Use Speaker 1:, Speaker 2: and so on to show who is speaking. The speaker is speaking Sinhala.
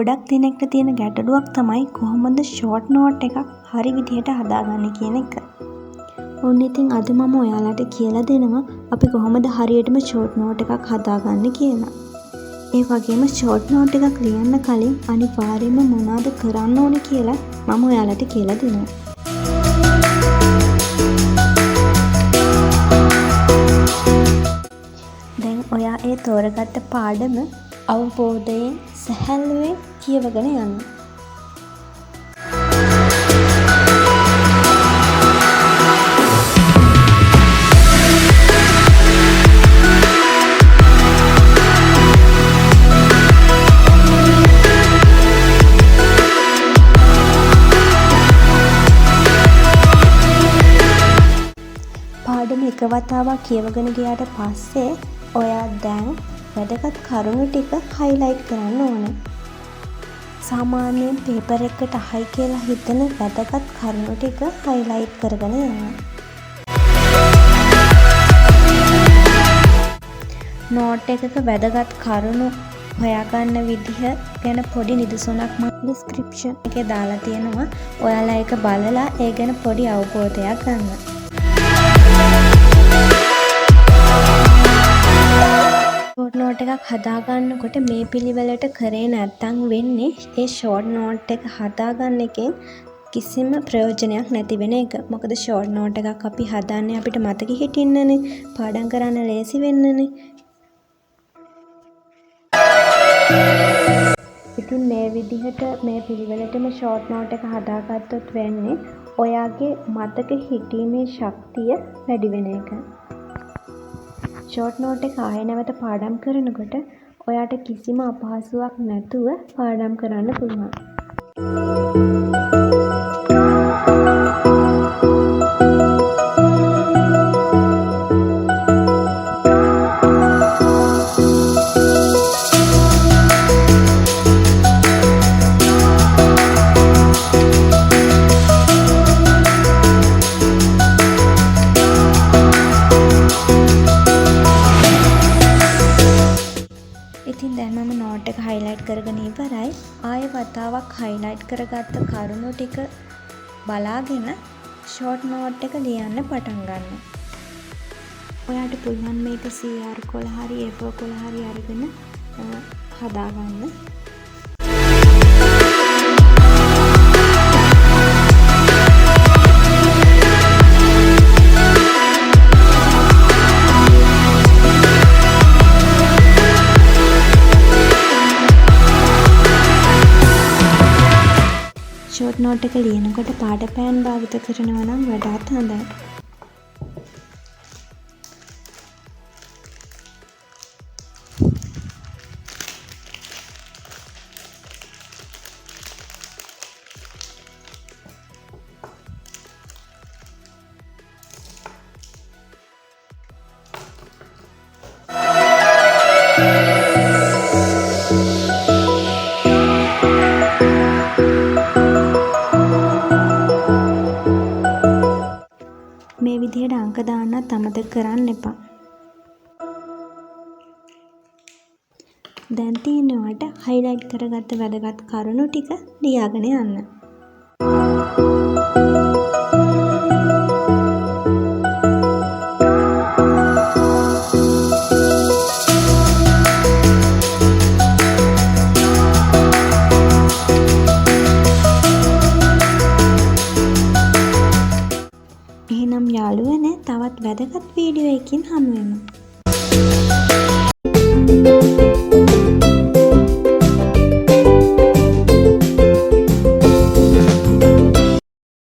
Speaker 1: ගොඩක් දෙනෙක්ට තියෙන ගැටලුවක් තමයි කොහොමද ෂෝට් නෝට් එකක් හරි විදිහට හදාගන්නේ කියන එක. ඔන්න ඉතින් අද මම ඔයාලට කියලා දෙනවා අපි කොහොමද හරියටම ෂෝට් නෝට් එකක් හදාගන්නේ කියලා. ඒ වගේම ෂෝට් නෝට් එකක් ලියන්න කලින් අනිවාර්යයෙන්ම මොනවද කරන්න ඕනේ කියලා මම ඔයාලට කියලා දෙනවා. දැන් ඔයා ඒ තෝරගත්ත පාඩම අවබෝධයෙන් සැහැල්ලුවෙන් කියවගෙන යන්න. පාඩම එක වතාවක් කියවගෙන ගියාට පස්සේ ඔයා දැන් වැදගත් කරුණු ටික හයිලයිට් කරන්න ඕනේ. සාමාන්‍යයෙන් පේපර් එකට අහයි කියලා හිතන වැදගත් කරුණු ටික හයිලයිට් කරගෙන යන්න. නෝට් එකක වැදගත් කරුණු හොයාගන්න විදිහ ගැන පොඩි නිදසුනක් මම ඩිස්ක්‍රිප්ෂන් එකේ දාලා තියෙනවා. ඔයාලා ඒක බලලා ඒ ගැන පොඩි අවබෝධයක් ගන්න. ෂෝට් නෝට් එකක් හදාගන්නකොට මේ පිළිවෙලට කරේ නැත්තම් වෙන්නේ ඒ ෂෝට් නෝට් එක හදාගන්න එකෙන් කිසිම ප්‍රයෝජනයක් නැති වෙන එක. මොකද ෂෝට් නෝට් එකක් අපි හදාන්නේ අපිට මතක හිටින්නනේ, පාඩම් කරන්න ලේසි වෙන්නනේ. ඉතින් මේ විදිහට මේ පිළිවෙලටම ෂෝට් නෝට් එක හදාගත්තොත් වෙන්නේ ඔයාගේ මතක හිටීමේ ශක්තිය වැඩි වෙන එක. ෂෝට් නෝට් එක ආයෙ නැවත පාඩම් කරනකොට ඔයාට කිසිම අපහසුාවක් නැතුව පාඩම් කරන්න පුළුවන්. ඉතින් දැන් මම නෝට් එක හයිලයිට් කරගෙන ඉවරයි. ආයෙ වතාවක් හයිලයිට් කරගත්ත කරුණු ටික බලාගෙන ෂෝට් නෝට් එක ලියන්න පටන් ගන්න. ඔයාට පුළුවන් මේක CR කොළ හරි A4 කොළ හරි අරගෙන හදාගන්න. ෂෝට් නෝට් එක ලියනකොට පාට පෑන් භාවිත කරනවා නම් වඩාත් හොඳයි. මේ විදිහට අංක දාන්නත් අමතක කරන්න එපා. දැන් තියෙනවට හයිලයිට් කරගත්ත වැදගත් කරුණු ටික ලියාගෙන යන්න. එහෙනම් යාළුවනේ තවත් වැදගත් වීඩියෝ එකකින් හමු වෙමු.